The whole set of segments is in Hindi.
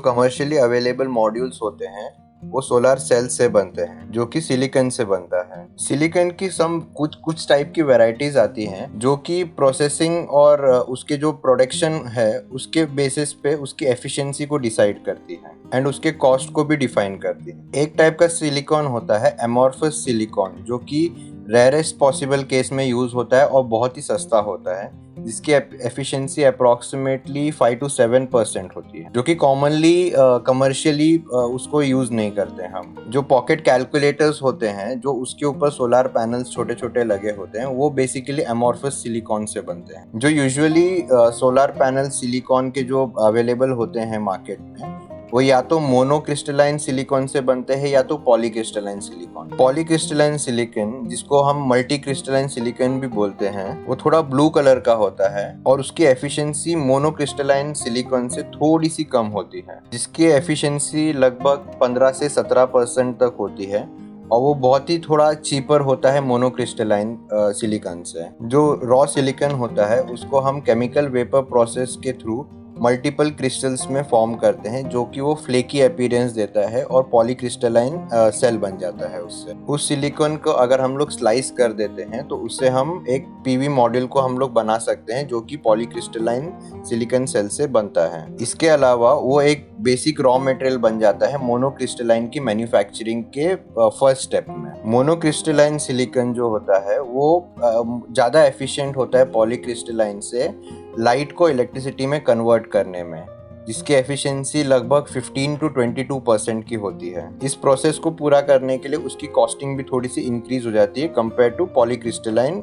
कमर्शियली अवेलेबल मॉड्यूल्स होते हैं वो सोलर सेल से बनते हैं जो कि सिलिकॉन से बनता है। सिलिकॉन की सम कुछ टाइप की वैरायटीज आती हैं जो कि प्रोसेसिंग और उसके जो प्रोडक्शन है उसके बेसिस पे उसकी एफिशिएंसी को डिसाइड करती है एंड उसके कॉस्ट को भी डिफाइन करती है। एक टाइप का सिलिकॉन होता है एमॉर्फस सिलिकॉन जो कि रेयरेस्ट पॉसिबल केस में यूज होता है और बहुत ही सस्ता होता है, जिसकी एफिशिएंसी अप्रोक्सीमेटली 5 to 7% होती है, जो कि कॉमनली कमर्शियली उसको यूज नहीं करते हम। जो पॉकेट कैलकुलेटर्स होते हैं जो उसके ऊपर सोलर पैनल्स छोटे छोटे लगे होते हैं वो बेसिकली एमॉर्फस सिलिकॉन से बनते हैं। जो यूजुअली सोलर पैनल सिलिकॉन के जो अवेलेबल होते हैं मार्केट में वो या तो मोनोक्रिस्टलाइन सिलिकॉन से बनते हैं या तो पॉलीक्रिस्टलाइन सिलिकॉन। पॉलीक्रिस्टलाइन सिलिकॉन, जिसको हम मल्टी क्रिस्टलाइन सिलिकॉन भी बोलते हैं, वो थोड़ा ब्लू कलर का होता है और उसकी एफिशिएंसी मोनोक्रिस्टलाइन सिलिकॉन से थोड़ी सी कम होती है, जिसकी एफिशिएंसी लगभग 15 से 17% तक होती है और वो बहुत ही थोड़ा चीपर होता है मोनोक्रिस्टलाइन सिलिकॉन से। जो रॉ सिलिकॉन होता है उसको हम केमिकल वेपर प्रोसेस के थ्रू मल्टीपल क्रिस्टल्स में फॉर्म करते हैं जो कि वो फ्लेकी अपीयरेंस देता है और पॉलीक्रिस्टलाइन सेल बन जाता है उससे। उस सिलिकॉन को अगर हम लोग स्लाइस कर देते हैं तो उससे हम एक पीवी मॉड्यूल को हम लोग बना सकते हैं जो कि पॉलीक्रिस्टलाइन सिलिकॉन सेल से बनता है। इसके अलावा वो एक बेसिक रॉ मटेरियल बन जाता है मोनोक्रिस्टलाइन की मैन्युफैक्चरिंग के फर्स्ट स्टेप में। मोनोक्रिस्टलाइन सिलिकॉन जो होता है वो ज़्यादा एफिशिएंट होता है पॉलीक्रिस्टलाइन से लाइट को इलेक्ट्रिसिटी में कन्वर्ट करने में, जिसकी एफिशिएंसी लगभग 15 to 22% की होती है। इस प्रोसेस को पूरा करने के लिए उसकी कॉस्टिंग भी थोड़ी सी इंक्रीज हो जाती है compare to polycrystalline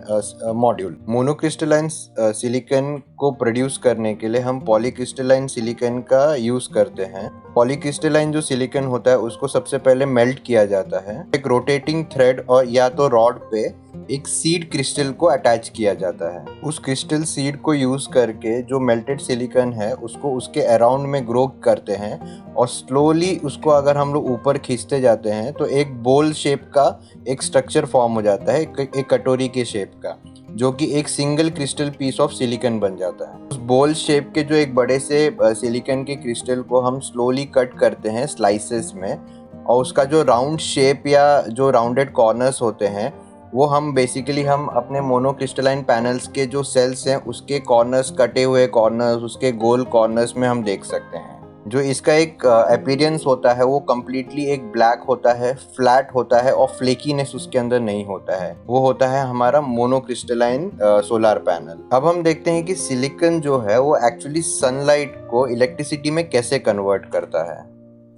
module. Monocrystalline silicon को प्रोड्यूस करने के लिए हम पॉलीक्रिस्टलाइन सिलिकॉन का यूज करते हैं। पॉलीक्रिस्टलाइन जो सिलिकॉन होता है उसको सबसे पहले मेल्ट किया जाता है। एक रोटेटिंग थ्रेड और या तो रॉड पे एक सीड क्रिस्टल को अटैच किया जाता है। उस क्रिस्टल सीड को यूज करके जो मेल्टेड सिलिकॉन है उसको उसके अराउंड में ग्रो करते हैं और स्लोली उसको अगर हम लोग ऊपर खींचते जाते हैं तो एक बोल शेप का एक स्ट्रक्चर फॉर्म हो जाता है, एक कटोरी के शेप का, जो कि एक single crystal piece of silicon बन जाता है। उस बोल शेप के जो एक बड़े से सिलिकॉन के क्रिस्टल को हम स्लोली कट करते हैं स्लाइसेस में और उसका जो राउंड शेप या जो राउंडेड कॉर्नर्स होते हैं वो हम बेसिकली हम अपने मोनोक्रिस्टलाइन पैनल्स के जो सेल्स हैं उसके कॉर्नर्स, कटे हुए कॉर्नर्स, उसके गोल कॉर्नर्स में हम देख सकते हैं। जो इसका एक अपीयरेंस होता है वो कम्प्लीटली एक ब्लैक होता है, फ्लैट होता है और फ्लेकीनेस उसके अंदर नहीं होता है। वो होता है हमारा मोनोक्रिस्टलाइन सोलर पैनल। अब हम देखते हैं कि सिलिकॉन जो है वो एक्चुअली सनलाइट को इलेक्ट्रिसिटी में कैसे कन्वर्ट करता है।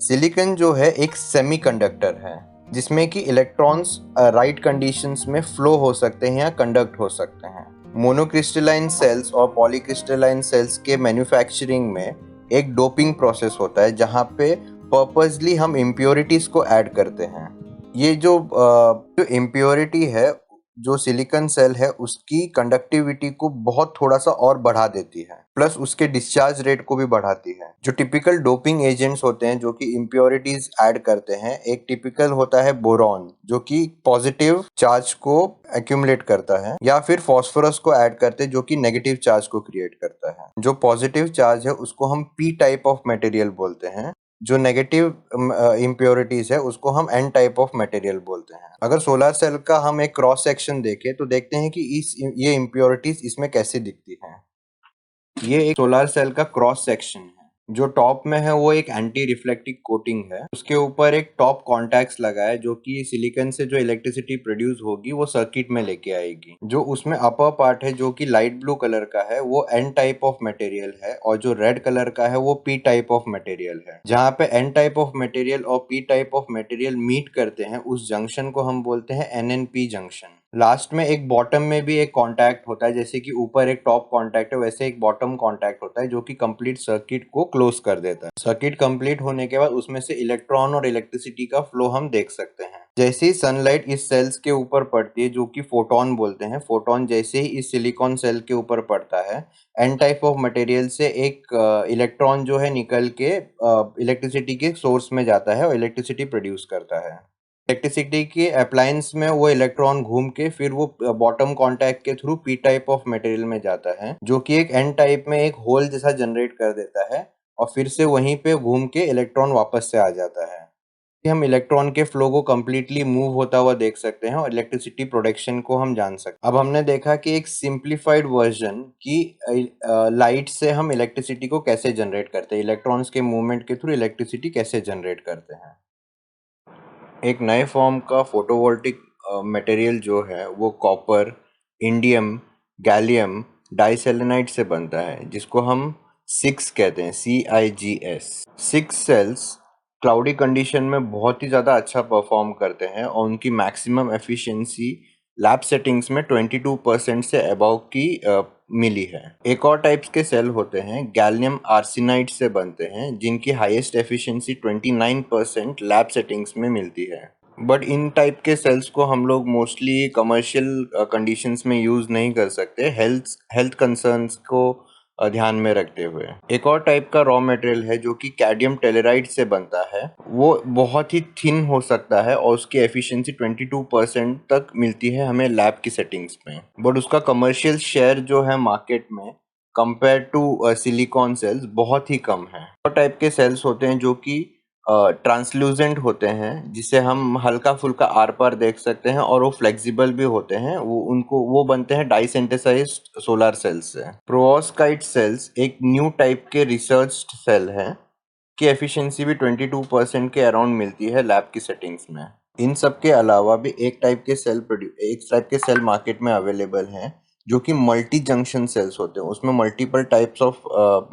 सिलिकॉन जो है एक सेमीकंडक्टर है जिसमें कि इलेक्ट्रॉन्स राइट कंडीशंस में फ्लो हो सकते हैं या कंडक्ट हो सकते हैं। मोनोक्रिस्टलाइन सेल्स और पॉलीक्रिस्टलाइन सेल्स के मैन्युफैक्चरिंग में एक डोपिंग प्रोसेस होता है जहाँ पे पर्पसली हम इम्प्योरिटीज को ऐड करते हैं। ये जो इम्प्योरिटी है जो सिलिकॉन सेल है उसकी कंडक्टिविटी को बहुत थोड़ा सा और बढ़ा देती है, प्लस उसके डिस्चार्ज रेट को भी बढ़ाती है। जो टिपिकल डोपिंग एजेंट्स होते हैं जो कि इम्प्योरिटीज ऐड करते हैं, एक टिपिकल होता है बोरॉन जो कि पॉजिटिव चार्ज को एक्यूमुलेट करता है, या फिर फास्फोरस को ऐड करते हैं जो कि नेगेटिव चार्ज को क्रिएट करता है। जो पॉजिटिव चार्ज है उसको हम पी टाइप ऑफ मटेरियल बोलते हैं, जो नेगेटिव इम्प्योरिटीज है उसको हम एन टाइप ऑफ मटेरियल बोलते हैं। अगर सोलर सेल का हम एक क्रॉस सेक्शन देखें तो देखते हैं कि ये इम्प्योरिटीज इसमें कैसे दिखती हैं। ये एक सोलर सेल का क्रॉस सेक्शन है। जो टॉप में है वो एक एंटी रिफ्लेक्टिव कोटिंग है, उसके ऊपर एक टॉप कॉन्टैक्ट्स लगा है जो कि सिलिकॉन से जो इलेक्ट्रिसिटी प्रोड्यूस होगी वो सर्किट में लेके आएगी। जो उसमें अपर पार्ट है जो कि लाइट ब्लू कलर का है वो एन टाइप ऑफ मटेरियल है और जो रेड कलर का है वो पी टाइप ऑफ मटेरियल है। जहाँ पे एन टाइप ऑफ मटेरियल और P type of material meet करते हैं उस जंक्शन को हम बोलते हैं NNP जंक्शन। लास्ट में एक बॉटम में भी एक कांटेक्ट होता है, जैसे कि ऊपर एक टॉप कांटेक्ट है वैसे एक बॉटम कांटेक्ट होता है जो कि कंप्लीट सर्किट को क्लोज कर देता है। सर्किट कंप्लीट होने के बाद उसमें से इलेक्ट्रॉन और इलेक्ट्रिसिटी का फ्लो हम देख सकते हैं। जैसे ही सनलाइट इस सेल्स के ऊपर पड़ती है जो कि फोटोन बोलते हैं, फोटोन जैसे ही इस सिलिकॉन सेल के ऊपर पड़ता है एन टाइप ऑफ मटेरियल से एक इलेक्ट्रॉन जो है निकल के इलेक्ट्रिसिटी के सोर्स में जाता है और इलेक्ट्रिसिटी प्रोड्यूस करता है। इलेक्ट्रिसिटी के अप्लायंस में वो इलेक्ट्रॉन घूम के फिर वो बॉटम कांटेक्ट के through P type of material में जाता है जो कि एक एन टाइप में एक होल जैसा जनरेट कर देता है और फिर से वहीं पे घूम के इलेक्ट्रॉन वापस से आ जाता है। हम इलेक्ट्रॉन के फ्लो को कम्प्लीटली मूव होता हुआ देख सकते हैं और इलेक्ट्रिसिटी प्रोडक्शन को हम जान सकते हैं। अब हमने देखा कि एक सिंप्लीफाइड वर्जन की लाइट से हम इलेक्ट्रिसिटी को कैसे जनरेट करते हैं, इलेक्ट्रॉन्स के मूवमेंट के थ्रू इलेक्ट्रिसिटी कैसे जनरेट करते हैं। एक नए फॉर्म का फोटोवोल्टिक मटेरियल जो है वो कॉपर, इंडियम, गैलियम डाइसेलेनाइड से बनता है, जिसको हम सिक्स कहते हैं, CIGS। सिक्स सेल्स क्लाउडी कंडीशन में बहुत ही ज़्यादा अच्छा परफॉर्म करते हैं और उनकी मैक्सिमम एफिशिएंसी लैब सेटिंग्स में 22% से अबव की मिली है। एक और टाइप्स के सेल होते हैं गैलियम आर्सेनाइड से बनते हैं, जिनकी हाईएस्ट एफिशिएंसी 29% लैब सेटिंग्स में मिलती है। बट इन टाइप के सेल्स को हम लोग मोस्टली कमर्शियल कंडीशंस में यूज नहीं कर सकते, हेल्थ कंसर्न्स को ध्यान में रखते हुए। एक और टाइप का रॉ मटेरियल है जो कि कैडमियम टेलराइड से बनता है। वो बहुत ही थिन हो सकता है और उसकी एफिशिएंसी 22% तक मिलती है हमें लैब की सेटिंग्स में, बट उसका कमर्शियल शेयर जो है मार्केट में कंपेयर टू सिलिकॉन सेल्स बहुत ही कम है। और टाइप के सेल्स होते हैं जो कि ट्रांसल्यूजेंट होते हैं, जिसे हम हल्का फुल्का आर पार देख सकते हैं और वो फ्लेक्सिबल भी होते हैं। वो बनते हैं डाई सिंथेसाइज्ड सोलर सेल्स से। प्रोवोस्काइट सेल्स एक न्यू टाइप के रिसर्च सेल है की एफिशिएंसी भी 22% के अराउंड मिलती है लैब की सेटिंग्स में। इन सब के अलावा भी एक टाइप के सेल मार्केट में अवेलेबल हैं जो कि मल्टी जंक्शन सेल्स होते हैं। उसमें मल्टीपल टाइप्स ऑफ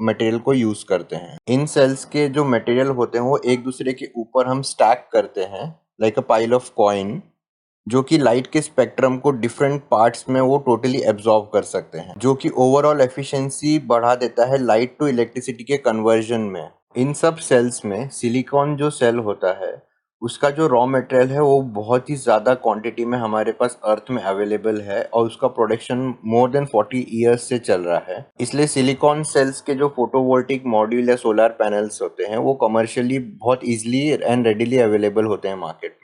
मटेरियल को यूज करते हैं। इन सेल्स के जो मटेरियल होते हैं वो एक दूसरे के ऊपर हम स्टैक करते हैं like a pile of coin, जो कि लाइट के स्पेक्ट्रम को डिफरेंट पार्ट्स में वो टोटली एब्जॉर्ब कर सकते हैं, जो कि ओवरऑल एफिशिएंसी बढ़ा देता है लाइट टू इलेक्ट्रिसिटी के कन्वर्जन में। इन सब सेल्स में सिलिकॉन जो सेल होता है उसका जो रॉ मटेरियल है वो बहुत ही ज़्यादा क्वांटिटी में हमारे पास अर्थ में अवेलेबल है और उसका प्रोडक्शन मोर देन 40 ईयर्स से चल रहा है। इसलिए सिलिकॉन सेल्स के जो फोटोवोल्टिक मॉड्यूल या सोलर पैनल्स होते हैं वो कमर्शियली बहुत इजीली एंड रेडिली अवेलेबल होते हैं मार्केट।